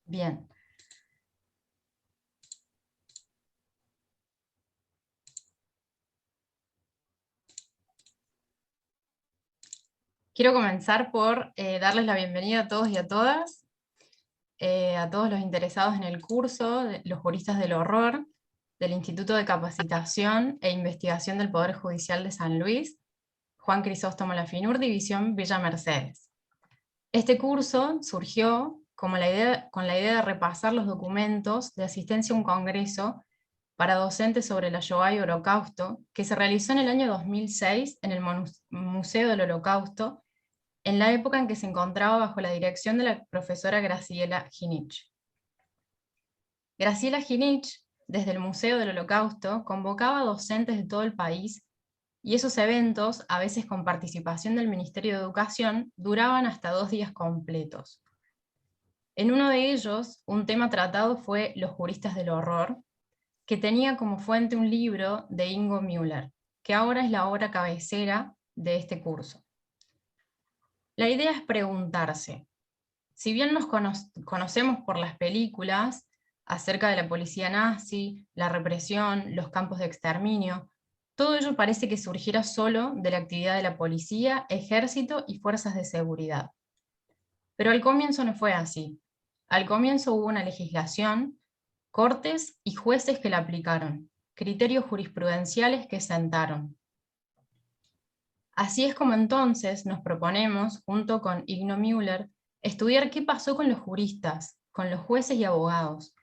Bien. Quiero comenzar por darles la bienvenida a todos y a todos los interesados en el curso, los juristas del horror, del Instituto de Capacitación e Investigación del Poder Judicial de San Luis, Juan Crisóstomo Lafinur, División Villa Mercedes. Este curso surgió con la idea de repasar los documentos de asistencia a un congreso para docentes sobre la Shoah y Holocausto, que se realizó en el año 2006 en el Museo del Holocausto, en la época en que se encontraba bajo la dirección de la profesora Graciela Ginich. Graciela Ginich, desde el Museo del Holocausto, convocaba a docentes de todo el país, y esos eventos, a veces con participación del Ministerio de Educación, duraban hasta 2 días completos. En uno de ellos, un tema tratado fue Los juristas del horror, que tenía como fuente un libro de Ingo Müller, que ahora es la obra cabecera de este curso. La idea es preguntarse, si bien nos conocemos por las películas acerca de la policía nazi, la represión, los campos de exterminio, todo ello parece que surgiera solo de la actividad de la policía, ejército y fuerzas de seguridad. Pero al comienzo no fue así. Al comienzo hubo una legislación, cortes y jueces que la aplicaron, criterios jurisprudenciales que sentaron. Así es como entonces nos proponemos, junto con Ingo Müller, estudiar qué pasó con los juristas, con los jueces y abogados.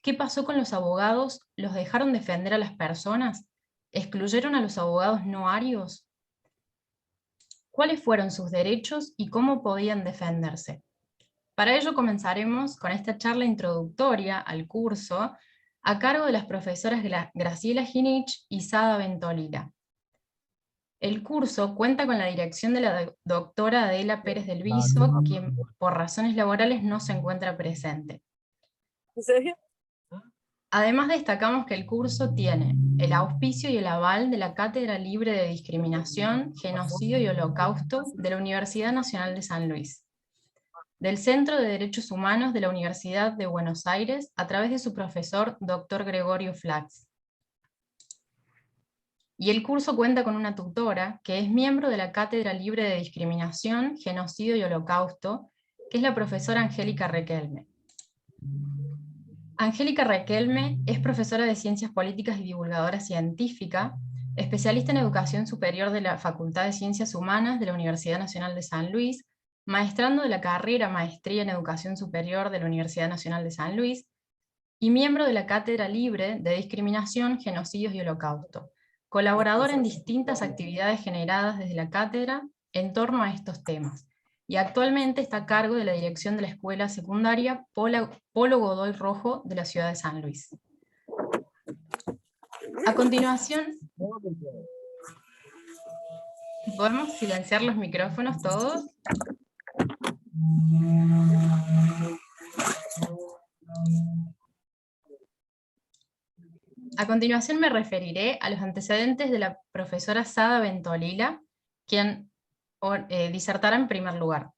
¿Qué pasó con los abogados? ¿Los dejaron defender a las personas? ¿Excluyeron a los abogados no arios? ¿Cuáles fueron sus derechos y cómo podían defenderse? Para ello comenzaremos con esta charla introductoria al curso a cargo de las profesoras Graciela Ginich y Sada Ventolila. El curso cuenta con la dirección de la doctora Adela Pérez del Viso, quien por razones laborales no se encuentra presente. ¿En serio? Además destacamos que el curso tiene el auspicio y el aval de la Cátedra Libre de Discriminación, Genocidio y Holocausto de la Universidad Nacional de San Luis, del Centro de Derechos Humanos de la Universidad de Buenos Aires a través de su profesor Dr. Gregorio Flax. Y el curso cuenta con una tutora que es miembro de la Cátedra Libre de Discriminación, Genocidio y Holocausto, que es la profesora Angélica Requelme. Angélica Requelme es profesora de Ciencias Políticas y divulgadora científica, especialista en Educación Superior de la Facultad de Ciencias Humanas de la Universidad Nacional de San Luis, maestrando de la carrera Maestría en Educación Superior de la Universidad Nacional de San Luis, y miembro de la Cátedra Libre de Discriminación, Genocidios y Holocausto, colaboradora en distintas actividades generadas desde la cátedra en torno a estos temas, y actualmente está a cargo de la dirección de la Escuela Secundaria Polo Godoy Rojo de la ciudad de San Luis. A continuación, ¿podemos silenciar los micrófonos todos? A continuación me referiré a los antecedentes de la profesora Sada Ventolila, quien disertará en primer lugar.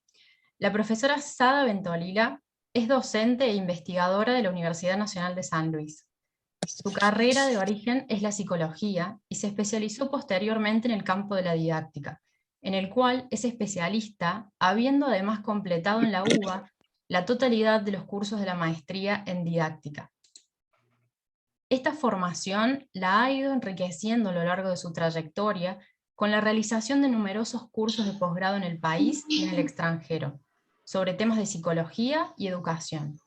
La profesora Sada Ventolila es docente e investigadora de la Universidad Nacional de San Luis. Su carrera de origen es la psicología y se especializó posteriormente en el campo de la didáctica, en el cual es especialista, habiendo además completado en la UBA la totalidad de los cursos de la maestría en didáctica. Esta formación la ha ido enriqueciendo a lo largo de su trayectoria con la realización de numerosos cursos de posgrado en el país y en el extranjero, sobre temas de psicología y educación,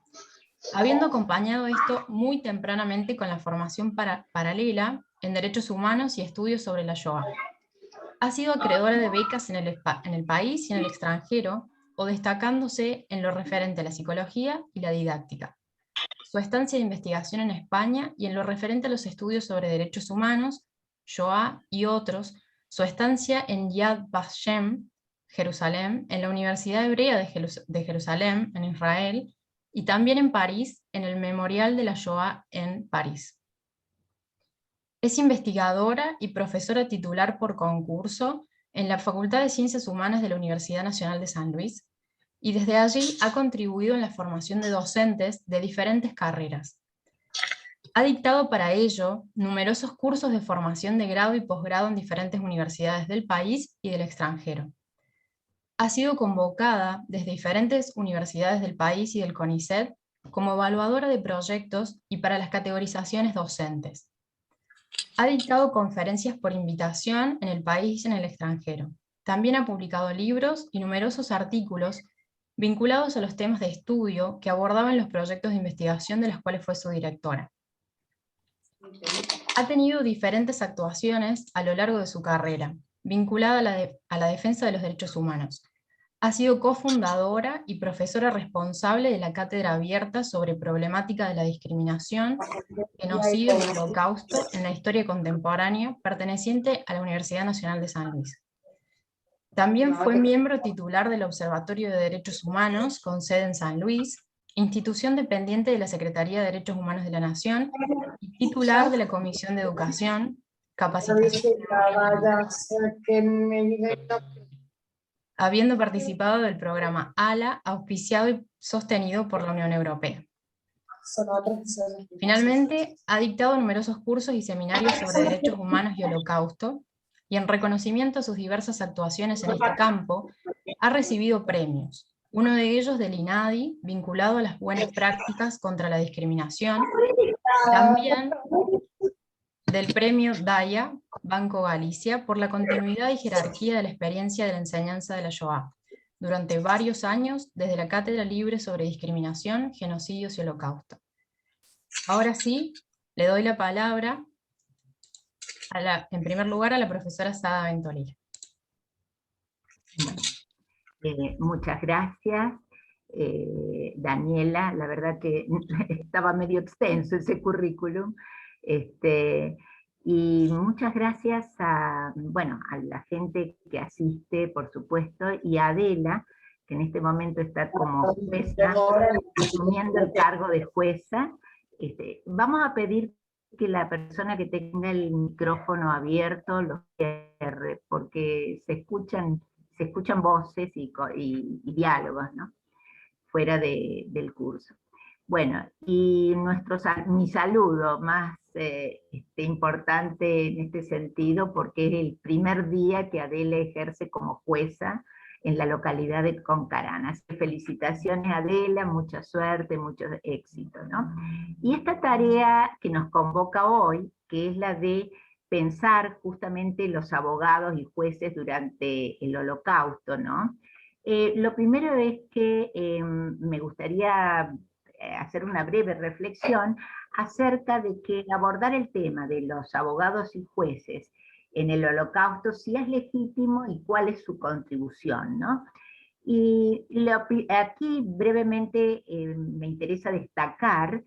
habiendo acompañado esto muy tempranamente con la formación paralela en derechos humanos y estudios sobre la Shoah. Ha sido acreedora de becas en el país y en el extranjero, o destacándose en lo referente a la psicología y la didáctica. Su estancia de investigación en España y en lo referente a los estudios sobre derechos humanos, Shoah y otros, su estancia en Yad Vashem, Jerusalén, en la Universidad Hebrea de Jerusalén, en Israel, y también en París, en el Memorial de la Shoah en París. Es investigadora y profesora titular por concurso en la Facultad de Ciencias Humanas de la Universidad Nacional de San Luis, y desde allí ha contribuido en la formación de docentes de diferentes carreras. Ha dictado para ello numerosos cursos de formación de grado y posgrado en diferentes universidades del país y del extranjero. Ha sido convocada desde diferentes universidades del país y del CONICET como evaluadora de proyectos y para las categorizaciones docentes. Ha dictado conferencias por invitación en el país y en el extranjero. También ha publicado libros y numerosos artículos vinculados a los temas de estudio que abordaban los proyectos de investigación de los cuales fue su directora. Ha tenido diferentes actuaciones a lo largo de su carrera, vinculada a la defensa de los derechos humanos. Ha sido cofundadora y profesora responsable de la Cátedra Abierta sobre Problemática de la Discriminación, Genocidio y Holocausto en la Historia Contemporánea, perteneciente a la Universidad Nacional de San Luis. También fue miembro titular del Observatorio de Derechos Humanos, con sede en San Luis, institución dependiente de la Secretaría de Derechos Humanos de la Nación, y titular de la Comisión de Educación, Capacitación, habiendo participado del programa ALA, auspiciado y sostenido por la Unión Europea. Finalmente, ha dictado numerosos cursos y seminarios sobre derechos humanos y holocausto, y en reconocimiento a sus diversas actuaciones en este campo, ha recibido premios, uno de ellos del INADI, vinculado a las buenas prácticas contra la discriminación, también del premio DAIA, Banco Galicia, por la continuidad y jerarquía de la experiencia de la enseñanza de la Shoah, durante varios años, desde la Cátedra Libre sobre Discriminación, Genocidios y Holocausto. Ahora sí, le doy la palabra, en primer lugar, a la profesora Sada Ventolila. Muchas gracias, Daniela. La verdad que estaba medio extenso ese currículum. Y muchas gracias a la gente que asiste, por supuesto, y a Adela, que en este momento está como jueza, asumiendo el cargo de jueza. Vamos a pedir que la persona que tenga el micrófono abierto lo cierre, porque se escuchan voces y diálogos, ¿no?, fuera del curso. Bueno, y mi saludo más importante en este sentido, porque es el primer día que Adela ejerce como jueza en la localidad de Concarán. Así que felicitaciones, Adela, mucha suerte, mucho éxito, ¿no? Y esta tarea que nos convoca hoy, que es la de pensar justamente los abogados y jueces durante el Holocausto, ¿no? Lo primero es que me gustaría hacer una breve reflexión acerca de que abordar el tema de los abogados y jueces en el Holocausto, si es legítimo y cuál es su contribución, ¿no? Y aquí brevemente me interesa destacar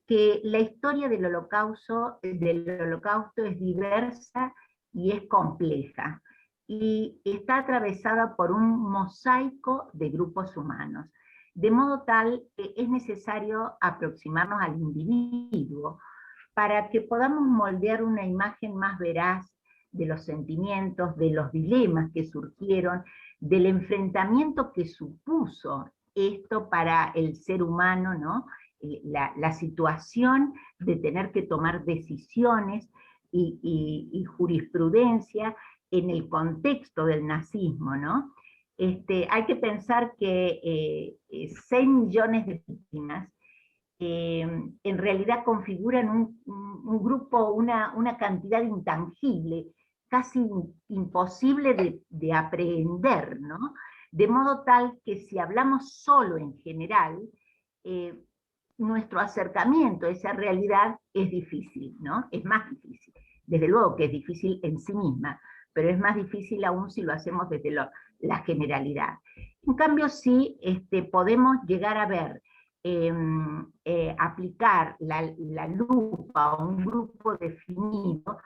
que la historia del Holocausto es diversa y es compleja, y está atravesada por un mosaico de grupos humanos, de modo tal que es necesario aproximarnos al individuo para que podamos moldear una imagen más veraz de los sentimientos, de los dilemas que surgieron, del enfrentamiento que supuso esto para el ser humano, ¿no? La situación de tener que tomar decisiones y jurisprudencia en el contexto del nazismo, ¿no? Hay que pensar que 6 millones de víctimas en realidad configuran un grupo, una cantidad intangible, casi imposible de aprehender, ¿no? De modo tal que si hablamos solo en general, nuestro acercamiento a esa realidad es difícil, ¿no? Es más difícil. Desde luego que es difícil en sí misma, pero es más difícil aún si lo hacemos desde la generalidad. En cambio, sí podemos llegar a ver, aplicar la lupa a un grupo definido,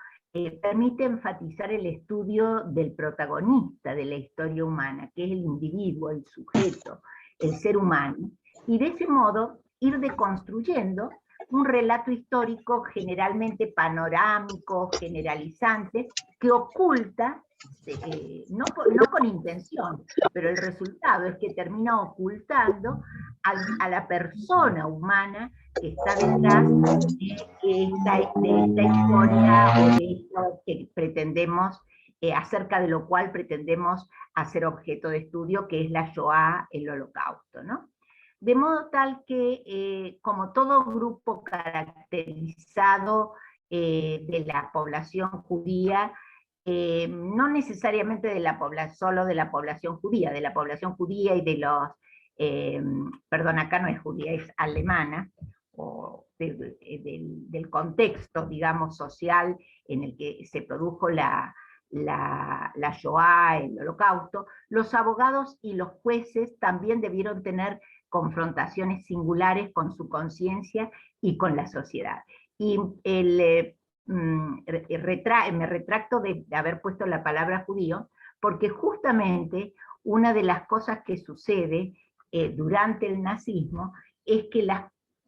permite enfatizar el estudio del protagonista de la historia humana, que es el individuo, el sujeto, el ser humano, y de ese modo ir deconstruyendo un relato histórico generalmente panorámico, generalizante, que oculta, no con intención, pero el resultado es que termina ocultando a la persona humana que está detrás de esta historia o de esto que pretendemos, acerca de lo cual pretendemos hacer objeto de estudio, que es la Shoah, el Holocausto, ¿no? De modo tal que, como todo grupo caracterizado de la población judía, no necesariamente solo de la población judía y de los, perdón, acá no es judía, es alemana, o del contexto, digamos, social en el que se produjo la Shoah, el Holocausto, los abogados y los jueces también debieron tener confrontaciones singulares con su conciencia y con la sociedad. Y me retracto de haber puesto la palabra judío, porque justamente una de las cosas que sucede durante el nazismo es que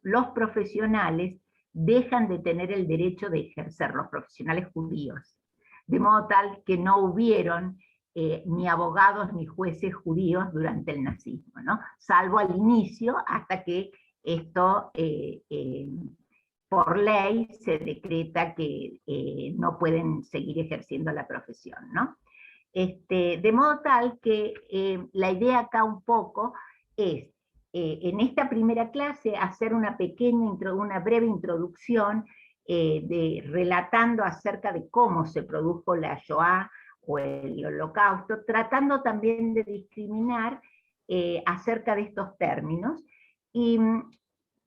los profesionales dejan de tener el derecho de ejercer, los profesionales judíos, de modo tal que no hubieron ni abogados ni jueces judíos durante el nazismo, ¿no? Salvo al inicio, hasta que esto, por ley, se decreta que no pueden seguir ejerciendo la profesión, ¿no? De modo tal que la idea acá un poco es, en esta primera clase, hacer una breve introducción relatando acerca de cómo se produjo la Shoah o el Holocausto, tratando también de discriminar acerca de estos términos y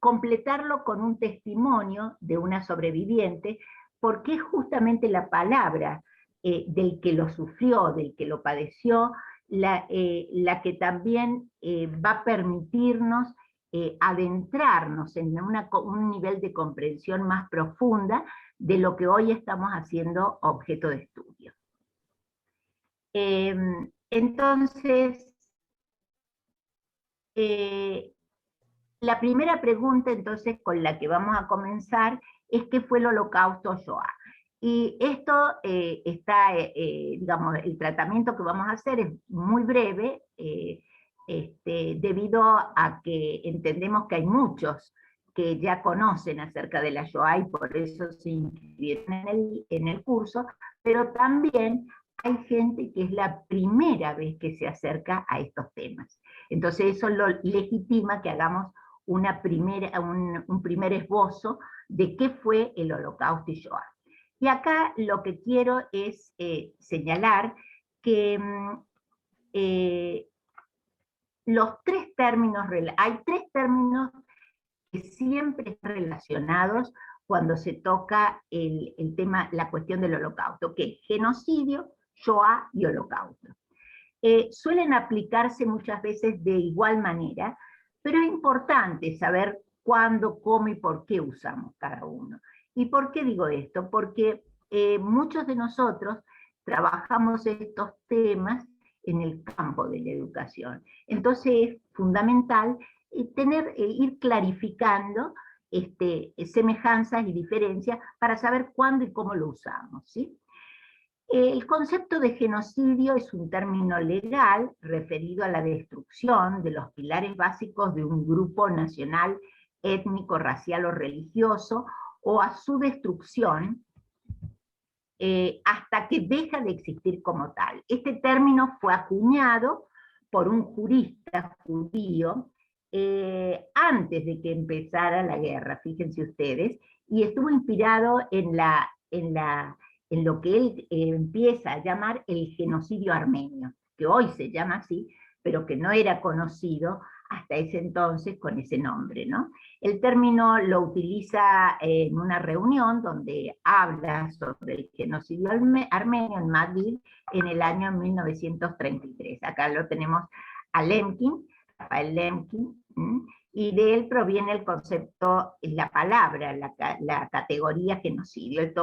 completarlo con un testimonio de una sobreviviente, porque es justamente la palabra del que lo sufrió, del que lo padeció, la que también va a permitirnos adentrarnos en un nivel de comprensión más profunda de lo que hoy estamos haciendo objeto de estudio. Entonces, la primera pregunta entonces con la que vamos a comenzar es ¿qué fue el Holocausto Shoah? Y esto digamos, el tratamiento que vamos a hacer es muy breve, debido a que entendemos que hay muchos que ya conocen acerca de la Shoah y por eso se inscribieron en el curso, pero también hay gente que es la primera vez que se acerca a estos temas. Entonces eso lo legitima que hagamos un primer esbozo de qué fue el Holocausto y Shoah. Y acá lo que quiero es señalar que hay tres términos que siempre están relacionados cuando se toca el tema, la cuestión del Holocausto, que es genocidio, Shoah y Holocausto. Suelen aplicarse muchas veces de igual manera, pero es importante saber cuándo, cómo y por qué usamos cada uno. ¿Y por qué digo esto? Porque muchos de nosotros trabajamos estos temas en el campo de la educación. Entonces es fundamental ir clarificando semejanzas y diferencias para saber cuándo y cómo lo usamos, ¿sí? El concepto de genocidio es un término legal referido a la destrucción de los pilares básicos de un grupo nacional, étnico, racial o religioso, o a su destrucción hasta que deja de existir como tal. Este término fue acuñado por un jurista judío antes de que empezara la guerra, fíjense ustedes, y estuvo inspirado en lo que él empieza a llamar el genocidio armenio, que hoy se llama así, pero que no era conocido hasta ese entonces con ese nombre, ¿no? El término lo utiliza en una reunión donde habla sobre el genocidio armenio en Madrid en el año 1933. Acá lo tenemos a Lemkin, Rafael Lemkin, y de él proviene el concepto, la palabra, la categoría genocidio. Él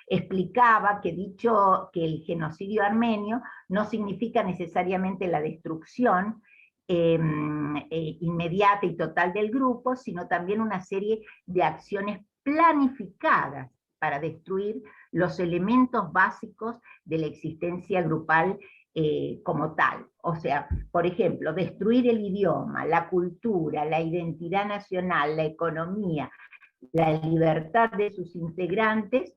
explicaba que el genocidio armenio no significa necesariamente la destrucción inmediata y total del grupo, sino también una serie de acciones planificadas para destruir los elementos básicos de la existencia grupal como tal. O sea, por ejemplo, destruir el idioma, la cultura, la identidad nacional, la economía, la libertad de sus integrantes,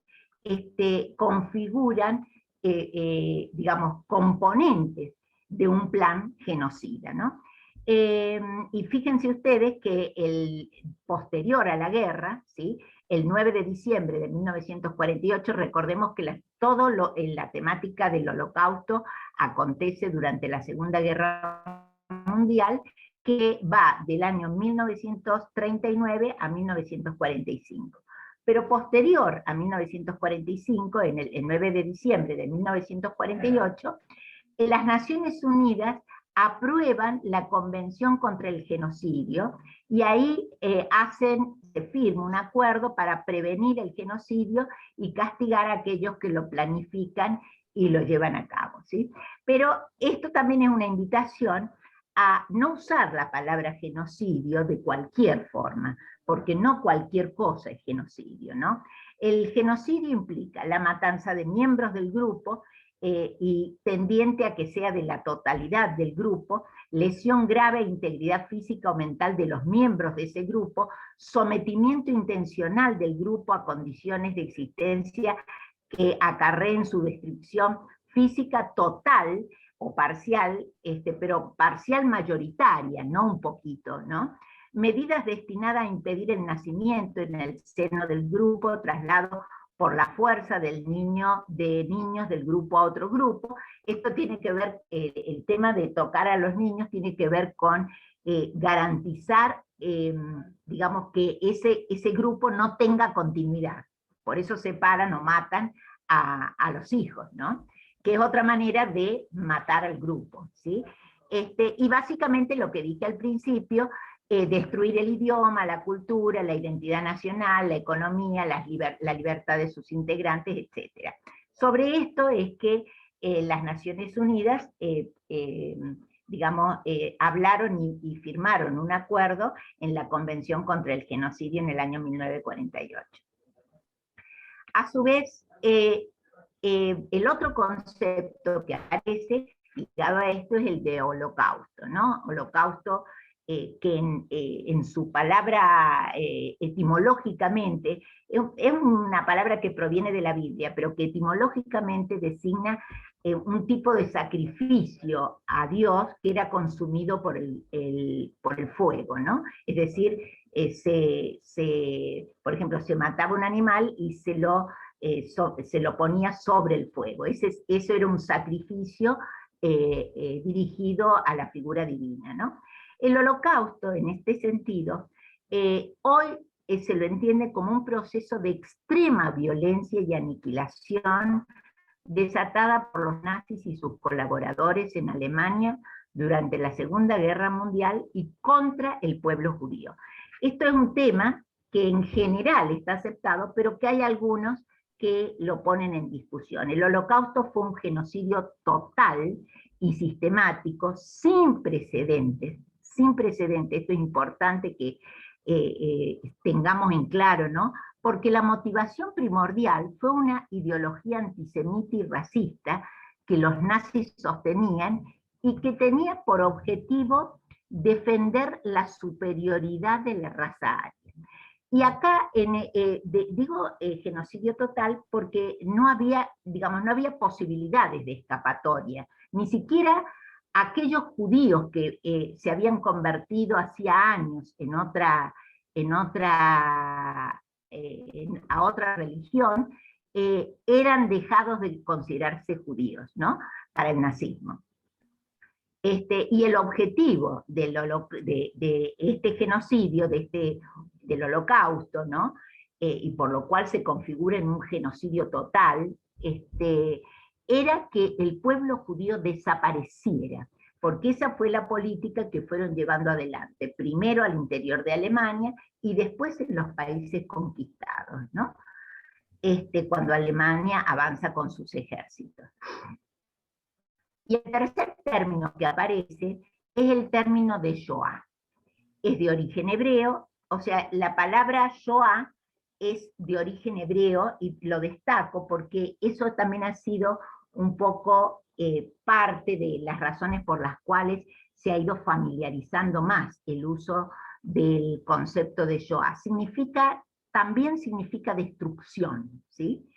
configuran, digamos, componentes de un plan genocida, ¿no? Y fíjense ustedes que posterior a la guerra, ¿sí?, el 9 de diciembre de 1948, recordemos que la temática del Holocausto acontece durante la Segunda Guerra Mundial, que va del año 1939 a 1945. Pero posterior a 1945, el 9 de diciembre de 1948, las Naciones Unidas aprueban la Convención contra el Genocidio y ahí se firma un acuerdo para prevenir el genocidio y castigar a aquellos que lo planifican y lo llevan a cabo, ¿sí? Pero esto también es una invitación a no usar la palabra genocidio de cualquier forma, porque no cualquier cosa es genocidio, ¿no? El genocidio implica la matanza de miembros del grupo, y tendiente a que sea de la totalidad del grupo, lesión grave a integridad física o mental de los miembros de ese grupo, sometimiento intencional del grupo a condiciones de existencia que acarreen su destrucción física total o parcial, pero parcial mayoritaria, no un poquito, ¿no? Medidas destinadas a impedir el nacimiento en el seno del grupo, traslado por la fuerza de niños del grupo a otro grupo. Esto tiene que ver, el tema de tocar a los niños tiene que ver con garantizar, digamos, que ese grupo no tenga continuidad. Por eso separan o matan a los hijos, ¿no? Que es otra manera de matar al grupo, ¿sí? Y básicamente lo que dije al principio, destruir el idioma, la cultura, la identidad nacional, la economía, la libertad de sus integrantes, etc. Sobre esto es que las Naciones Unidas, digamos, hablaron y firmaron un acuerdo en la Convención contra el Genocidio en el año 1948. A su vez, el otro concepto que aparece ligado a esto es el de holocausto, ¿no? Holocausto, que en su palabra etimológicamente, es una palabra que proviene de la Biblia, pero que etimológicamente designa un tipo de sacrificio a Dios que era consumido por el fuego, ¿no? Es decir, por ejemplo, se mataba un animal y se lo ponía sobre el fuego. Eso era un sacrificio dirigido a la figura divina, ¿no? El holocausto, en este sentido, hoy se lo entiende como un proceso de extrema violencia y aniquilación desatada por los nazis y sus colaboradores en Alemania durante la Segunda Guerra Mundial y contra el pueblo judío. Esto es un tema que en general está aceptado, pero que hay algunos que lo ponen en discusión. El Holocausto fue un genocidio total y sistemático, sin precedentes, esto es importante que tengamos en claro, ¿no? Porque la motivación primordial fue una ideología antisemita y racista que los nazis sostenían y que tenía por objetivo defender la superioridad de la raza aria. Y acá digo genocidio total porque no había, digamos, no había posibilidades de escapatoria, ni siquiera aquellos judíos que se habían convertido hacía años a otra religión, eran dejados de considerarse judíos, ¿no? Para el nazismo. Y el objetivo de este genocidio, del holocausto, ¿no? Y por lo cual se configura en un genocidio total, era que el pueblo judío desapareciera, porque esa fue la política que fueron llevando adelante, primero al interior de Alemania y después en los países conquistados, ¿no? Cuando Alemania avanza con sus ejércitos. Y el tercer término que aparece es el término de Shoah. Es de origen hebreo, o sea, la palabra Shoah es de origen hebreo, y lo destaco porque eso también ha sido un poco parte de las razones por las cuales se ha ido familiarizando más el uso del concepto de Shoah. También significa destrucción, ¿sí?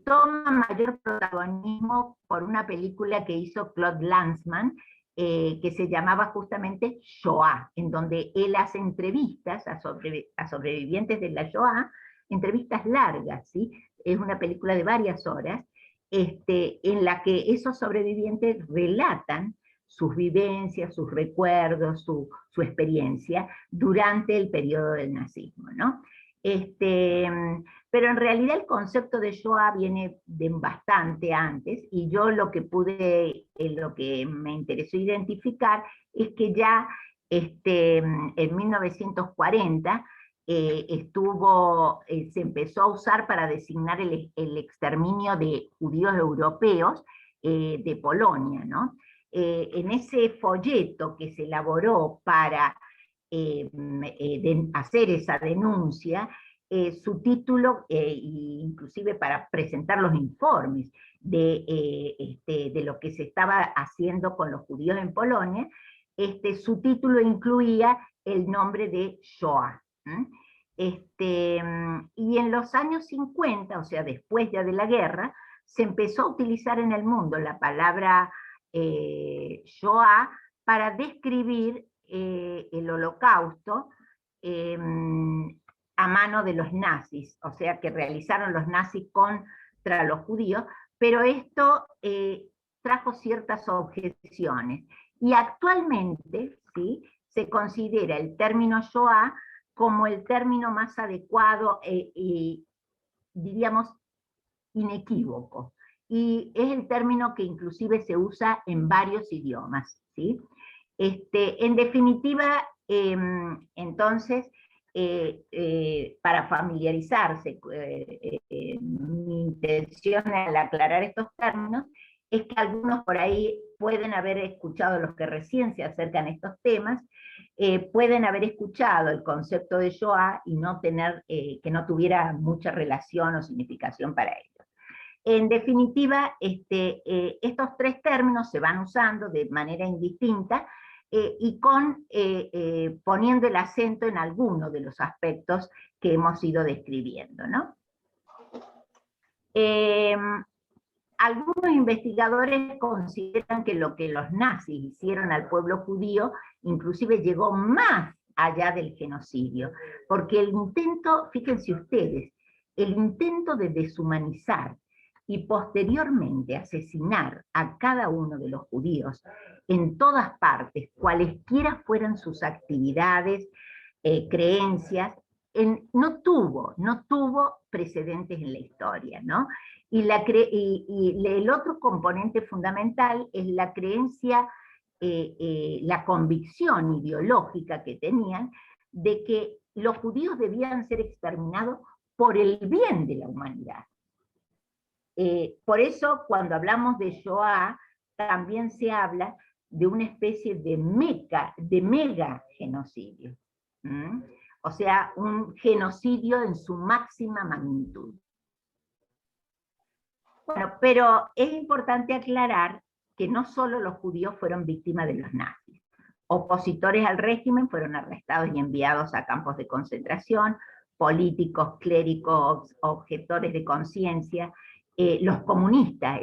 Toma mayor protagonismo por una película que hizo Claude Lanzmann, que se llamaba justamente Shoah, en donde él hace entrevistas a sobrevivientes de la Shoah, entrevistas largas, ¿sí? Es una película de varias horas, en la que esos sobrevivientes relatan sus vivencias, sus recuerdos, su experiencia durante el periodo del nazismo, ¿no? Pero en realidad el concepto de Shoah viene de bastante antes, y yo lo que me interesó identificar es que ya en 1940 se empezó a usar para designar el exterminio de judíos europeos de Polonia, ¿no? En ese folleto que se elaboró para hacer esa denuncia, su título, inclusive para presentar los informes de lo que se estaba haciendo con los judíos en Polonia, su título incluía el nombre de Shoah. Y en los años 50, o sea, después ya de la guerra, se empezó a utilizar en el mundo la palabra Shoah para describir el holocausto a mano de los nazis, o sea, que realizaron los nazis contra los judíos, pero esto trajo ciertas objeciones. Y actualmente, ¿sí?, se considera el término Shoah como el término más adecuado y, diríamos, inequívoco. Y es el término que inclusive se usa en varios idiomas, ¿sí? En definitiva, entonces, para familiarizarse, mi intención al aclarar estos términos es que algunos por ahí pueden haber escuchado, los que recién se acercan a estos temas, pueden haber escuchado el concepto de Shoah y que no tuviera mucha relación o significación para ellos. En definitiva, estos tres términos se van usando de manera indistinta y poniendo el acento en alguno de los aspectos que hemos ido describiendo, ¿no? Algunos investigadores consideran que lo que los nazis hicieron al pueblo judío inclusive llegó más allá del genocidio, porque el intento, fíjense ustedes, el intento de deshumanizar y posteriormente asesinar a cada uno de los judíos en todas partes, cualesquiera fueran sus actividades, creencias, no tuvo precedentes en la historia, ¿no? Y el otro componente fundamental es la creencia, la convicción ideológica que tenían de que los judíos debían ser exterminados por el bien de la humanidad. Por eso, cuando hablamos de Shoah, también se habla de una especie de mega genocidio. O sea, un genocidio en su máxima magnitud. Bueno, pero es importante aclarar que no solo los judíos fueron víctimas de los nazis. Opositores al régimen fueron arrestados y enviados a campos de concentración, políticos, clérigos, objetores de conciencia, los comunistas,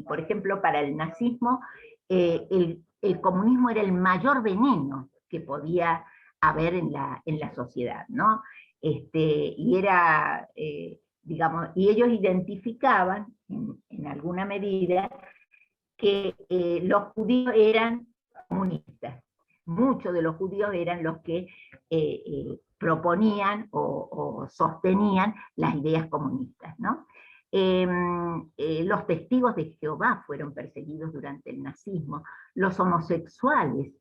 por ejemplo, para el nazismo, el comunismo era el mayor veneno que podía haber en la sociedad, ¿no? Y era, digamos, y ellos identificaban, en alguna medida, que los judíos eran comunistas. Muchos de los judíos eran los que proponían o sostenían las ideas comunistas, ¿no? Los testigos de Jehová fueron perseguidos durante el nazismo, los homosexuales,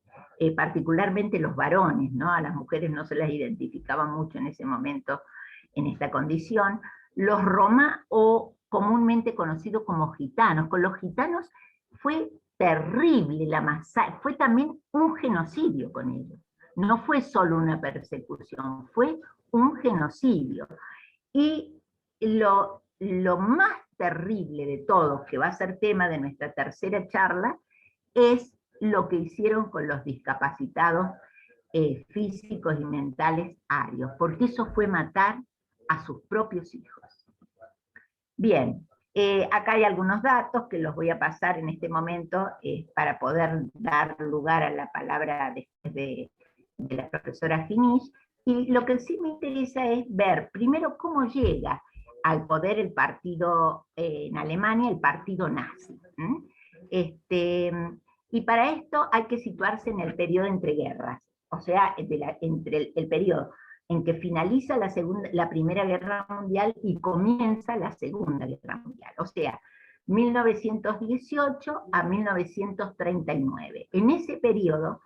particularmente los varones, ¿no? A las mujeres no se las identificaba mucho en ese momento en esta condición, los Roma, o comúnmente conocidos como gitanos. Con los gitanos fue terrible la masacre, fue también un genocidio con ellos. No fue solo una persecución, fue un genocidio. Y lo más terrible de todo, que va a ser tema de nuestra tercera charla, es lo que hicieron con los discapacitados físicos y mentales arios, porque eso fue matar a sus propios hijos. Bien, acá hay algunos datos que los voy a pasar en este momento para poder dar lugar a la palabra después de la profesora Finich, y lo que sí me interesa es ver primero cómo llega al poder el partido en Alemania, el partido nazi. Y para esto hay que situarse en el periodo entre guerras, o sea, entre el periodo en que finaliza la Primera Guerra Mundial y comienza la Segunda Guerra Mundial, o sea, 1918 a 1939. En ese periodo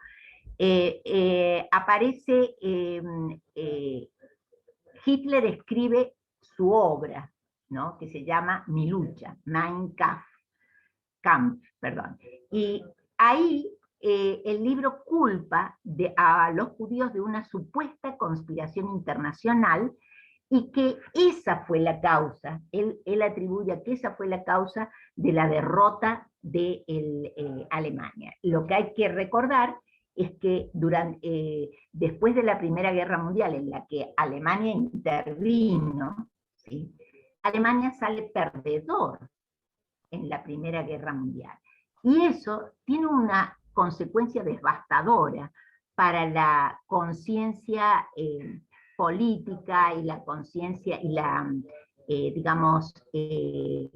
aparece, Hitler escribe su obra, ¿no?, que se llama Mi lucha, Mein Kampf, perdón. Y ahí el libro culpa a los judíos de una supuesta conspiración internacional, y que esa fue la causa, él atribuye a que esa fue la causa de la derrota de Alemania. Lo que hay que recordar es que después de la Primera Guerra Mundial, en la que Alemania intervino, ¿sí?, Alemania sale perdedor en la Primera Guerra Mundial. Y eso tiene una consecuencia devastadora para la conciencia política y la conciencia y la, digamos, el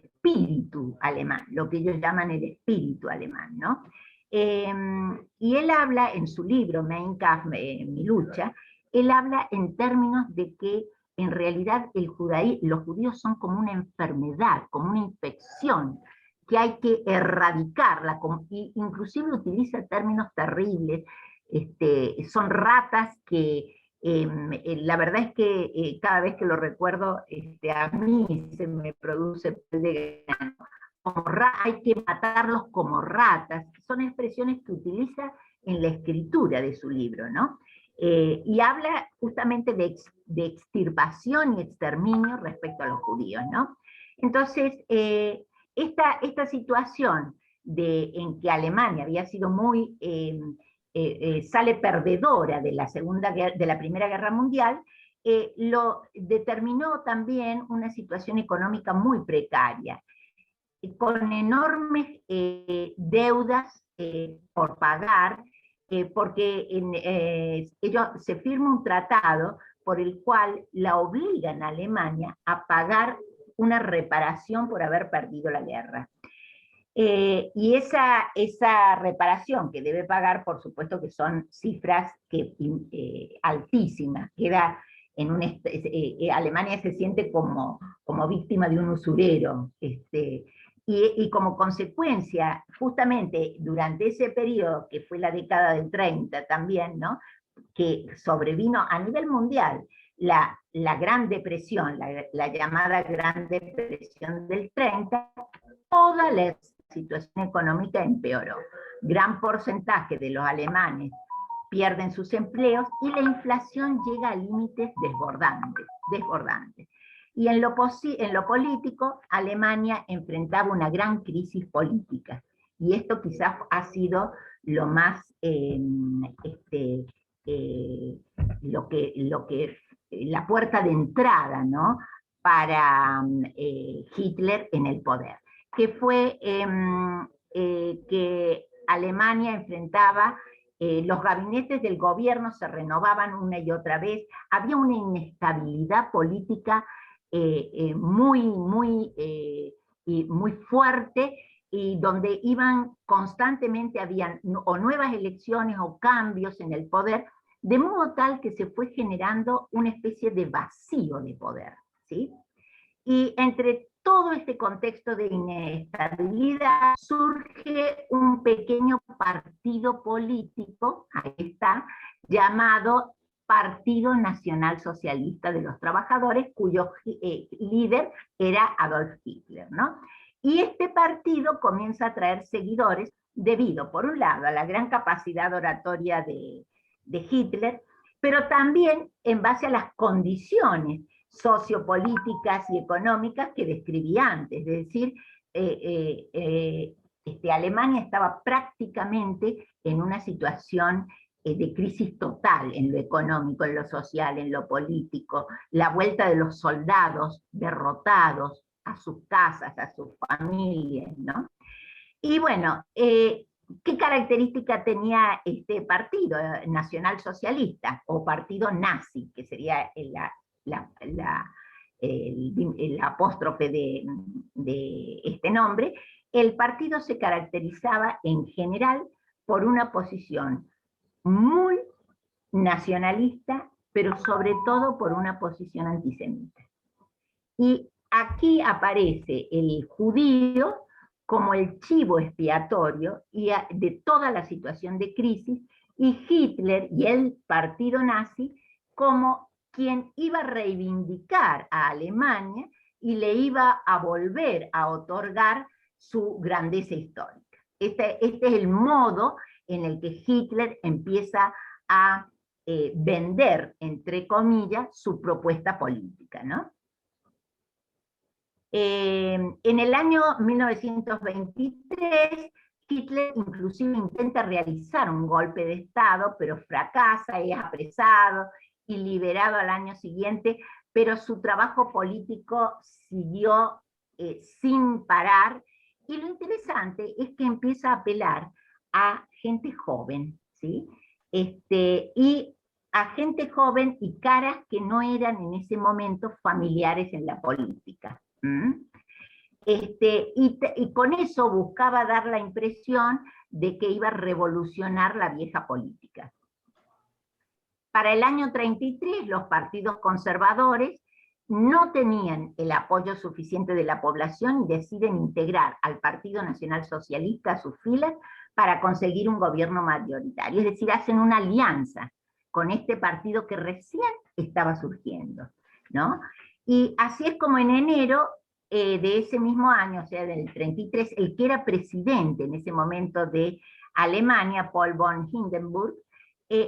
espíritu alemán, lo que ellos llaman el espíritu alemán, ¿no? Y él habla en su libro, Mein Kampf, Mi lucha, él habla en términos de que en realidad los judíos son como una enfermedad, como una infección, que hay que erradicarla, y inclusive utiliza términos terribles, son ratas que la verdad es que cada vez que lo recuerdo, a mí se me produce piel de grano. Hay que matarlos como ratas, son expresiones que utiliza en la escritura de su libro, ¿no? Y habla justamente de extirpación y exterminio respecto a los judíos, ¿no? Entonces, esta situación en que Alemania había sido muy, sale perdedora de la Primera Guerra Mundial, lo determinó también una situación económica muy precaria, con enormes deudas por pagar, porque ellos se firma un tratado por el cual la obligan a Alemania a pagar una reparación por haber perdido la guerra. Y esa reparación que debe pagar, por supuesto que son cifras altísimas, queda en Alemania se siente como víctima de un usurero, y como consecuencia, justamente durante ese periodo, que fue la década del 30 también, ¿no?, que sobrevino a nivel mundial la Gran Depresión, la llamada Gran Depresión del 30, toda la situación económica empeoró. Gran porcentaje de los alemanes pierden sus empleos y la inflación llega a límites desbordantes. Y en lo político, Alemania enfrentaba una gran crisis política. Y esto quizás ha sido lo más, la puerta de entrada, ¿no?, para Hitler en el poder, que fue que Alemania enfrentaba, los gabinetes del gobierno se renovaban una y otra vez, había una inestabilidad política muy fuerte, y donde constantemente habían o nuevas elecciones o cambios en el poder, de modo tal que se fue generando una especie de vacío de poder, ¿sí? Y entre todo este contexto de inestabilidad surge un pequeño partido político, ahí está, llamado Partido Nacional Socialista de los Trabajadores, cuyo líder era Adolf Hitler, ¿no? Y este partido comienza a traer seguidores debido, por un lado, a la gran capacidad oratoria de Hitler, pero también en base a las condiciones sociopolíticas y económicas que describí antes. Es decir, Alemania estaba prácticamente en una situación de crisis total en lo económico, en lo social, en lo político, la vuelta de los soldados derrotados a sus casas, a sus familias, ¿no? Y bueno, ¿qué característica tenía este partido nacionalsocialista o partido nazi, que sería el apóstrofe de este nombre? El partido se caracterizaba en general por una posición muy nacionalista, pero sobre todo por una posición antisemita. Y aquí aparece el judío como el chivo expiatorio de toda la situación de crisis, y Hitler y el partido nazi como quien iba a reivindicar a Alemania y le iba a volver a otorgar su grandeza histórica. Este es el modo en el que Hitler empieza a vender, entre comillas, su propuesta política, ¿no? En el año 1923, Hitler inclusive intenta realizar un golpe de Estado, pero fracasa, es apresado y liberado al año siguiente, pero su trabajo político siguió sin parar, y lo interesante es que empieza a apelar a gente joven, ¿sí? Y a gente joven y caras que no eran en ese momento familiares en la política. Y con eso buscaba dar la impresión de que iba a revolucionar la vieja política. Para el año 33, los partidos conservadores no tenían el apoyo suficiente de la población y deciden integrar al Partido Nacional Socialista a sus filas para conseguir un gobierno mayoritario. Es decir, hacen una alianza con este partido que recién estaba surgiendo, ¿no? Y así es como en enero de ese mismo año, o sea, del 33, el que era presidente en ese momento de Alemania, Paul von Hindenburg,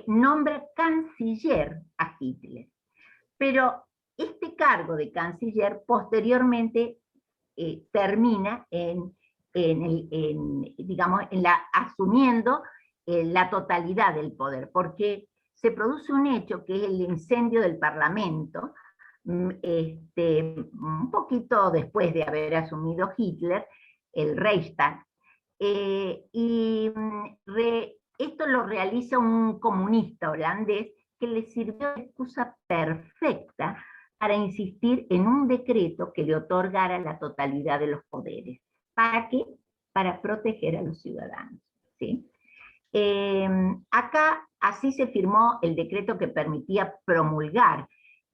nombra canciller a Hitler. Pero este cargo de canciller posteriormente termina asumiendo la totalidad del poder, porque se produce un hecho que es el incendio del Parlamento, un poquito después de haber asumido Hitler, el Reichstag, esto lo realiza un comunista holandés que le sirvió de excusa perfecta para insistir en un decreto que le otorgara la totalidad de los poderes. ¿Para qué? Para proteger a los ciudadanos, ¿sí? Acá así se firmó el decreto que permitía promulgar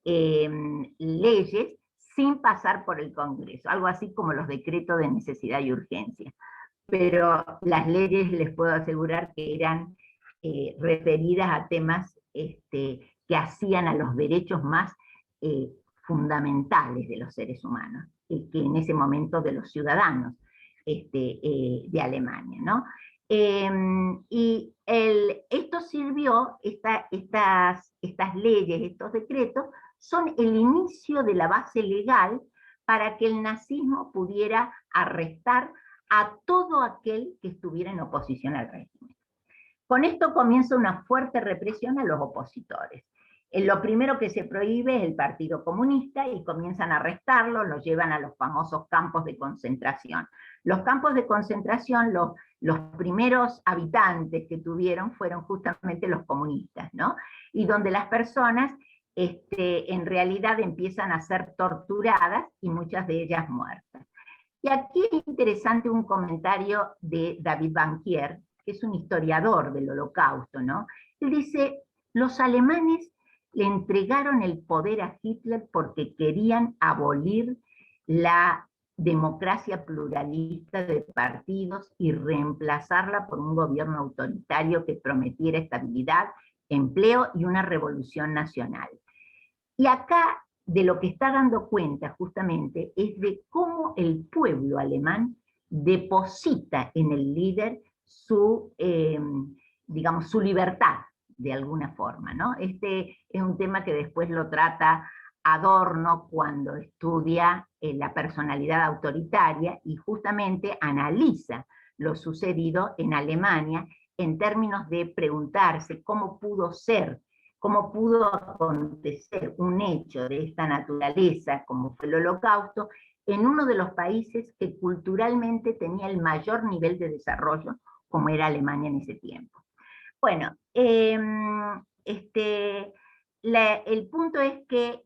leyes sin pasar por el Congreso, algo así como los decretos de necesidad y urgencia. Pero las leyes, les puedo asegurar que eran referidas a temas que hacían a los derechos más fundamentales de los seres humanos, que en ese momento de los ciudadanos de Alemania, ¿no? Y esto sirvió, estas leyes, estos decretos, son el inicio de la base legal para que el nazismo pudiera arrestar a todo aquel que estuviera en oposición al régimen. Con esto comienza una fuerte represión a los opositores. Lo primero que se prohíbe es el Partido Comunista y comienzan a arrestarlo, lo llevan a los famosos campos de concentración. Los campos de concentración, los primeros habitantes que tuvieron fueron justamente los comunistas, ¿no? Y donde las personas en realidad empiezan a ser torturadas y muchas de ellas muertas. Y aquí es interesante un comentario de David Bankier, que es un historiador del Holocausto, ¿no? Él dice, los alemanes le entregaron el poder a Hitler porque querían abolir la democracia pluralista de partidos y reemplazarla por un gobierno autoritario que prometiera estabilidad, empleo y una revolución nacional. Y acá de lo que está dando cuenta justamente es de cómo cómo el pueblo alemán deposita en el líder su, digamos, su libertad, de alguna forma, ¿no? Este es un tema que después lo trata Adorno cuando estudia la personalidad autoritaria y justamente analiza lo sucedido en Alemania en términos de preguntarse cómo pudo ser, cómo pudo acontecer un hecho de esta naturaleza, como fue el Holocausto, en uno de los países que culturalmente tenía el mayor nivel de desarrollo, como era Alemania en ese tiempo. Bueno, el punto es que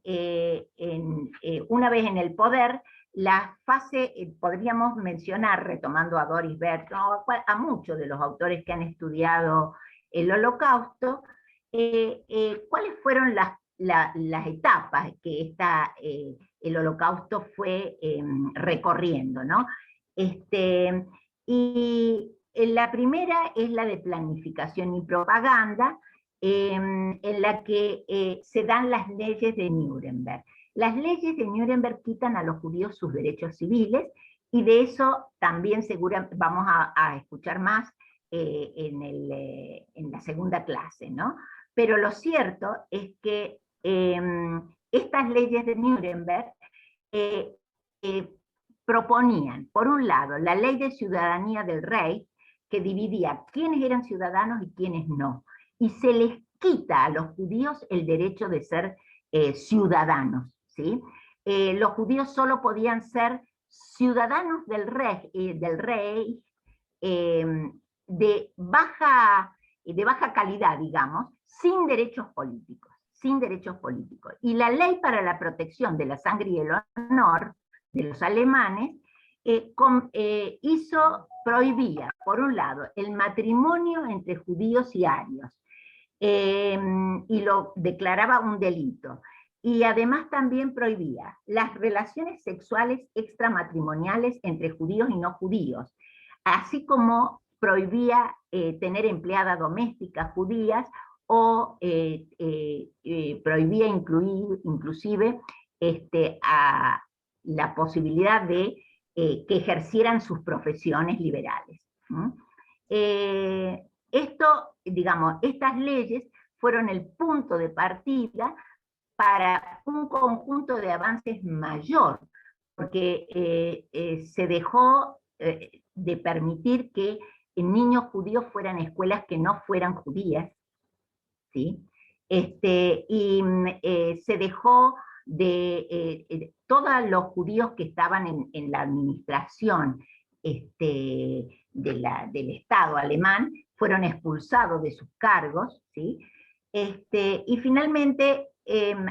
una vez en el poder, la fase, podríamos mencionar, retomando a Doris Berg, ¿no? A muchos de los autores que han estudiado el Holocausto, cuáles fueron las etapas que el Holocausto fue recorriendo, ¿no? Y la primera es la de planificación y propaganda, en la que se dan las leyes de Nuremberg. Las leyes de Nuremberg quitan a los judíos sus derechos civiles, y de eso también seguramente vamos a escuchar más en la segunda clase, ¿no? Pero lo cierto es que estas leyes de Nuremberg proponían, por un lado, la ley de ciudadanía del rey, que dividía quiénes eran ciudadanos y quiénes no, y se les quita a los judíos el derecho de ser ciudadanos, ¿sí? Los judíos solo podían ser ciudadanos del rey de baja calidad, digamos, sin derechos políticos, sin derechos políticos. Y la ley para la protección de la sangre y el honor de los alemanes prohibía, por un lado, el matrimonio entre judíos y arios, y lo declaraba un delito. Y además también prohibía las relaciones sexuales extramatrimoniales entre judíos y no judíos, así como prohibía tener empleadas domésticas judías, o prohibía inclusive a la posibilidad de que ejercieran sus profesiones liberales. Estas leyes fueron el punto de partida para un conjunto de avances mayor, porque se dejó de permitir que niños judíos fueran a escuelas que no fueran judías, ¿sí? Se dejó de todos los judíos que estaban en la administración del Estado alemán, fueron expulsados de sus cargos, ¿sí? Y finalmente,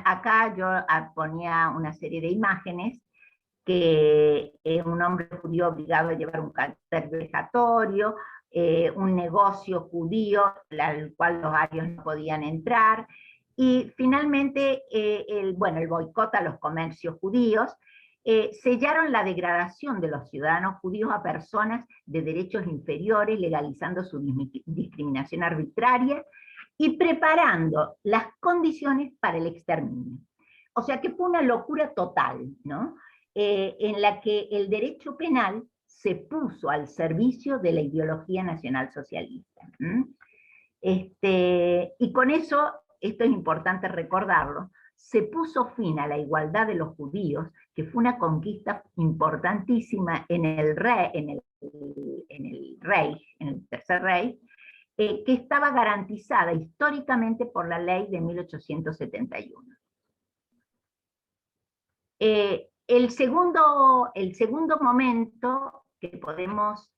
acá yo ponía una serie de imágenes que un hombre judío obligado a llevar un carácter vejatorio, un negocio judío al cual los arios no podían entrar, y finalmente el boicot a los comercios judíos. Sellaron la degradación de los ciudadanos judíos a personas de derechos inferiores, legalizando su discriminación arbitraria y preparando las condiciones para el exterminio. O sea que fue una locura total, ¿no? En la que el derecho penal se puso al servicio de la ideología nacionalsocialista. Y con eso, esto es importante recordarlo, se puso fin a la igualdad de los judíos, que fue una conquista importantísima en el Tercer Reich, que estaba garantizada históricamente por la ley de 1871. El segundo momento que podemos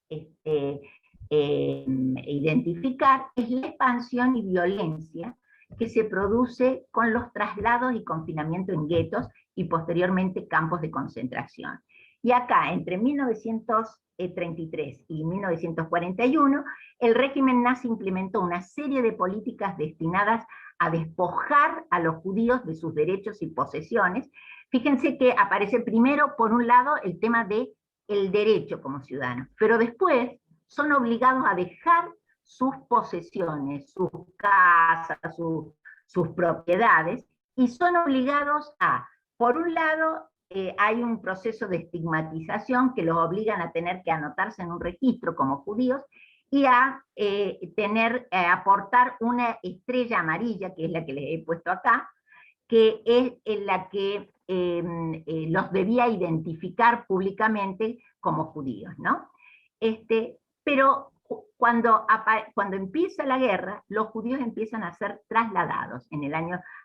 identificar es la expansión y violencia que se produce con los traslados y confinamiento en guetos y posteriormente campos de concentración. Y acá, entre 1933 y 1941, el régimen nazi implementó una serie de políticas destinadas a despojar a los judíos de sus derechos y posesiones. Fíjense que aparece primero, por un lado, el tema del derecho como ciudadanos, pero después son obligados a dejar sus posesiones, sus casas, sus propiedades, y son obligados a, por un lado, hay un proceso de estigmatización que los obligan a tener que anotarse en un registro como judíos y a aportar una estrella amarilla, que es la que les he puesto acá, que es en la que los debía identificar públicamente como judíos, ¿no? Pero cuando empieza la guerra, los judíos empiezan a ser trasladados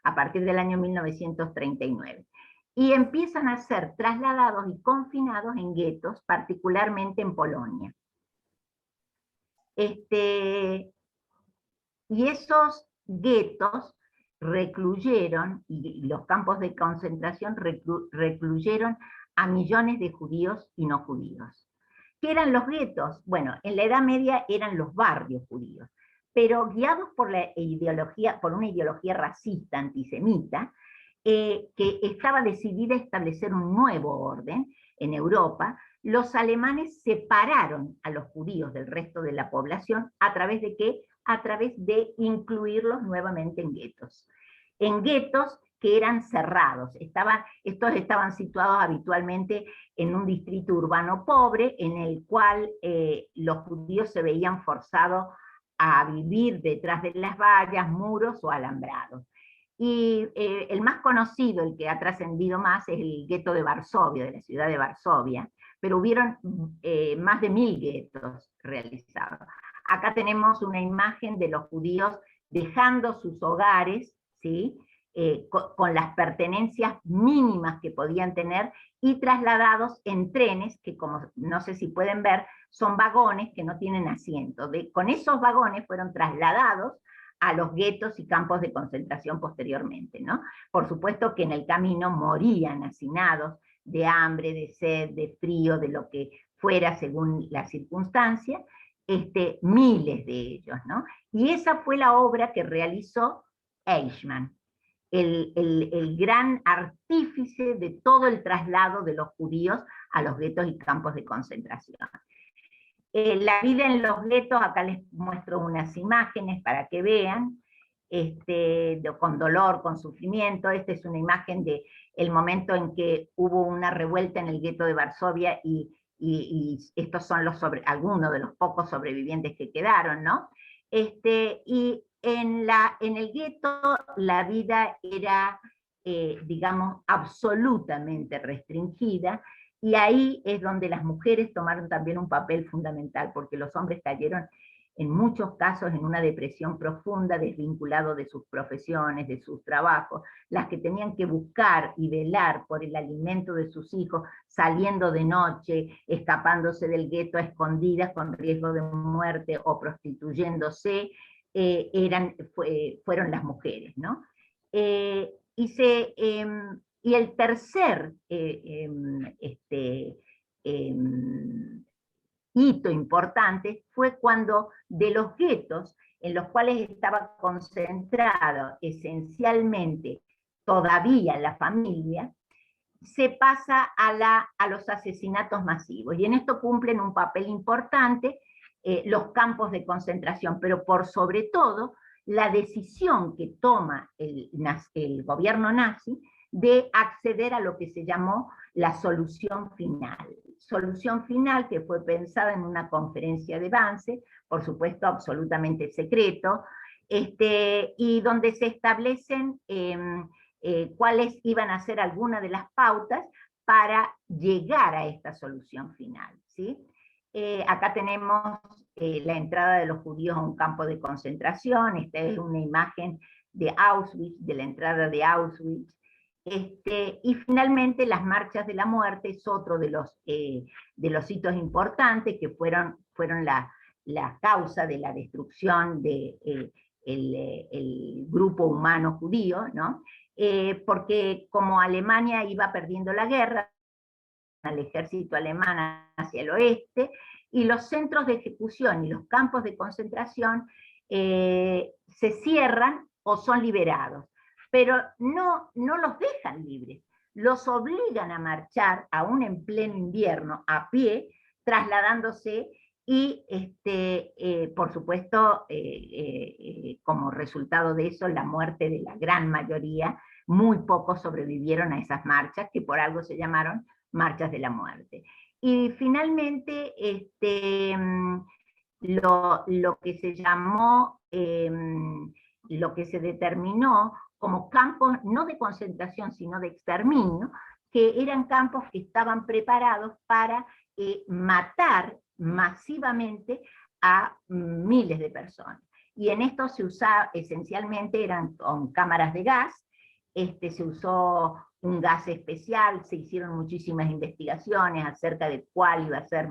a partir del año 1939. Y empiezan a ser trasladados y confinados en guetos, particularmente en Polonia. Y esos guetos recluyeron, y los campos de concentración recluyeron a millones de judíos y no judíos. ¿Qué eran los guetos? Bueno, en la Edad Media eran los barrios judíos, pero guiados por una ideología racista, antisemita, que estaba decidida a establecer un nuevo orden en Europa, los alemanes separaron a los judíos del resto de la población. ¿A través de qué? A través de incluirlos nuevamente en guetos. En guetos que eran cerrados. Estos estaban situados habitualmente en un distrito urbano pobre, en el cual los judíos se veían forzados a vivir detrás de las vallas, muros o alambrados. Y el más conocido, el que ha trascendido más, es el gueto de Varsovia, de la ciudad de Varsovia, pero hubieron más de 1000 guetos realizados. Acá tenemos una imagen de los judíos dejando sus hogares, ¿sí? Con las pertenencias mínimas que podían tener y trasladados en trenes, que como no sé si pueden ver, son vagones que no tienen asiento. Con esos vagones fueron trasladados a los guetos y campos de concentración posteriormente, ¿no? Por supuesto que en el camino morían hacinados de hambre, de sed, de frío, de lo que fuera según la circunstancia, miles de ellos, ¿no? Y esa fue la obra que realizó Eichmann, el gran artífice de todo el traslado de los judíos a los guetos y campos de concentración. La vida en los guetos, acá les muestro unas imágenes para que vean, con dolor, con sufrimiento. Esta es una imagen del momento en que hubo una revuelta en el gueto de Varsovia y estos son algunos de los pocos sobrevivientes que quedaron, ¿no? Y en el gueto la vida era, digamos, absolutamente restringida, y ahí es donde las mujeres tomaron también un papel fundamental, porque los hombres cayeron en muchos casos en una depresión profunda, desvinculado de sus profesiones, de sus trabajos, las que tenían que buscar y velar por el alimento de sus hijos, saliendo de noche, escapándose del gueto a escondidas con riesgo de muerte o prostituyéndose, fueron las mujeres, ¿no? Y el tercer hito importante fue cuando de los guetos, en los cuales estaba concentrado esencialmente todavía la familia, se pasa a los asesinatos masivos. Y en esto cumplen un papel importante los campos de concentración, pero por sobre todo la decisión que toma el gobierno nazi de acceder a lo que se llamó la solución final. Solución final que fue pensada en una conferencia de Wannsee, por supuesto absolutamente secreto, y donde se establecen cuáles iban a ser algunas de las pautas para llegar a esta solución final, ¿sí? Acá tenemos la entrada de los judíos a un campo de concentración. Esta es una imagen de Auschwitz, de la entrada de Auschwitz. Y finalmente las marchas de la muerte es otro de los hitos importantes que fueron la causa de la destrucción del grupo humano judío, ¿no? Porque como Alemania iba perdiendo la guerra, al ejército alemán hacia el oeste, y los centros de ejecución y los campos de concentración se cierran o son liberados, pero no los dejan libres, los obligan a marchar aún en pleno invierno a pie, trasladándose, y por supuesto como resultado de eso la muerte de la gran mayoría muy pocos sobrevivieron a esas marchas, que por algo se llamaron marchas de la muerte. Y finalmente, lo que se llamó, lo que se determinó como campos no de concentración, sino de exterminio, que eran campos que estaban preparados para matar masivamente a miles de personas. Y en esto se usaba, esencialmente eran con cámaras de gas, se usó un gas especial, se hicieron muchísimas investigaciones acerca de cuál iba a ser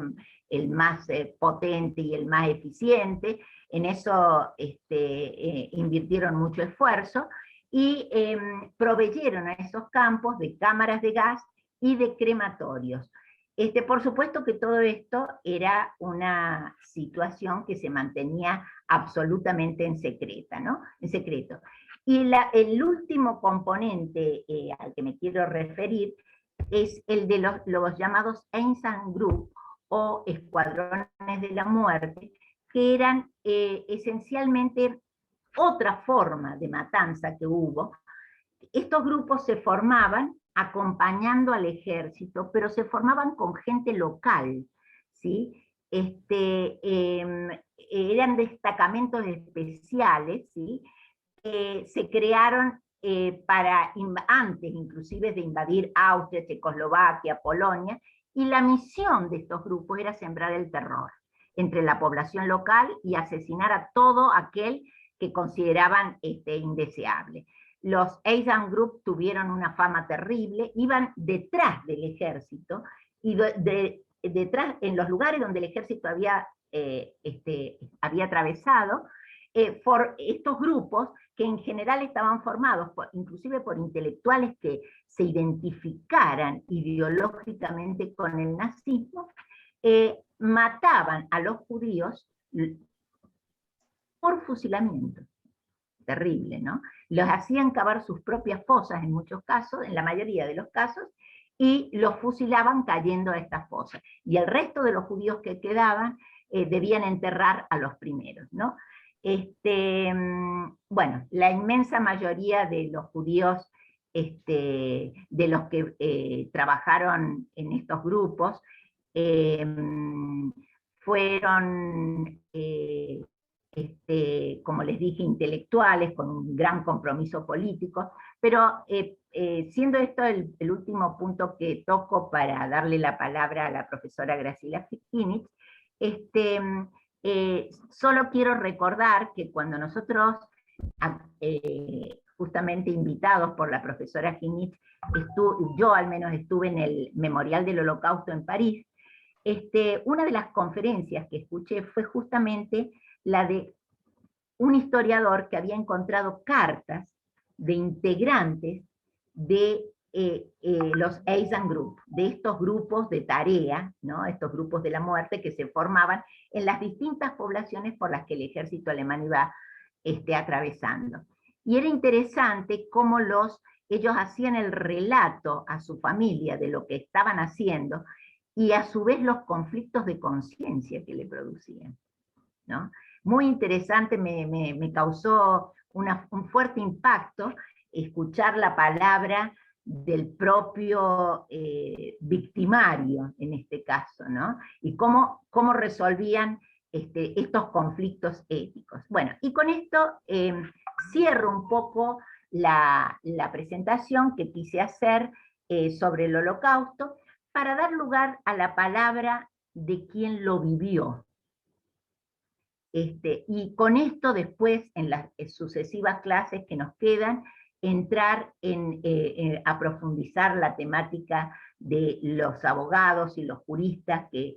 el más potente y el más eficiente. En eso invirtieron mucho esfuerzo y proveyeron a esos campos de cámaras de gas y de crematorios. Por supuesto que todo esto era una situación que se mantenía absolutamente en secreto, ¿no? En secreto. Y el último componente al que me quiero referir es el de los llamados Einsam Group, o escuadrones de la muerte, que eran esencialmente otra forma de matanza que hubo. Estos grupos se formaban acompañando al ejército, pero se formaban con gente local, ¿sí? Eran destacamentos especiales, ¿sí? Se crearon antes inclusive de invadir Austria, Checoslovaquia, Polonia, y la misión de estos grupos era sembrar el terror entre la población local y asesinar a todo aquel que consideraban indeseable. Los Einsam Group tuvieron una fama terrible, iban detrás del ejército, y detrás, en los lugares donde el ejército había atravesado, por estos grupos que en general estaban formados inclusive por intelectuales que se identificaran ideológicamente con el nazismo, mataban a los judíos por fusilamiento. Terrible, ¿no? Los hacían cavar sus propias fosas en muchos casos, en la mayoría de los casos, y los fusilaban cayendo a estas fosas. Y el resto de los judíos que quedaban debían enterrar a los primeros, ¿no? Bueno, la inmensa mayoría de los judíos de los que trabajaron en estos grupos fueron, como les dije, intelectuales, con un gran compromiso político, pero siendo esto el último punto que toco para darle la palabra a la profesora Graciela Kinich, solo quiero recordar que cuando nosotros, justamente invitados por la profesora Kinich, yo al menos estuve en el Memorial del Holocausto en París, una de las conferencias que escuché fue justamente la de un historiador que había encontrado cartas de integrantes de los Einsam Group, de estos grupos de tarea, ¿no? Estos grupos de la muerte que se formaban en las distintas poblaciones por las que el ejército alemán iba atravesando. Y era interesante cómo ellos hacían el relato a su familia de lo que estaban haciendo, y a su vez los conflictos de conciencia que le producían, ¿no? Muy interesante, me causó un fuerte impacto escuchar la palabra del propio victimario en este caso, ¿no? Y cómo resolvían estos conflictos éticos. Bueno, y con esto cierro un poco la presentación que quise hacer sobre el Holocausto, para dar lugar a la palabra de quien lo vivió. Y con esto después, en las sucesivas clases que nos quedan, entrar a profundizar la temática de los abogados y los juristas que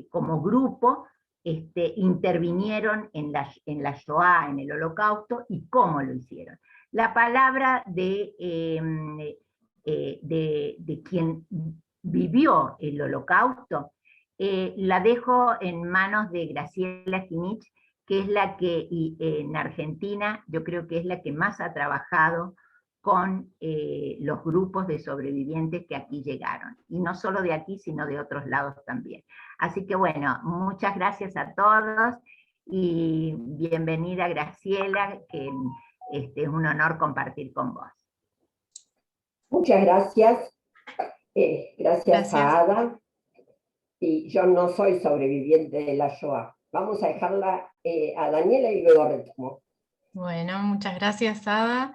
como grupo intervinieron en la Shoah, en el Holocausto, y cómo lo hicieron. La palabra de quien vivió el Holocausto, la dejo en manos de Graciela Kinich, que es la que en Argentina yo creo que es la que más ha trabajado con los grupos de sobrevivientes que aquí llegaron. Y no solo de aquí, sino de otros lados también. Así que bueno, muchas gracias a todos y bienvenida Graciela, que es un honor compartir con vos. Muchas gracias. Gracias. A Ada. Y yo no soy sobreviviente de la Shoah. Vamos a dejarla a Daniela y luego retomo. Bueno, muchas gracias, Ada.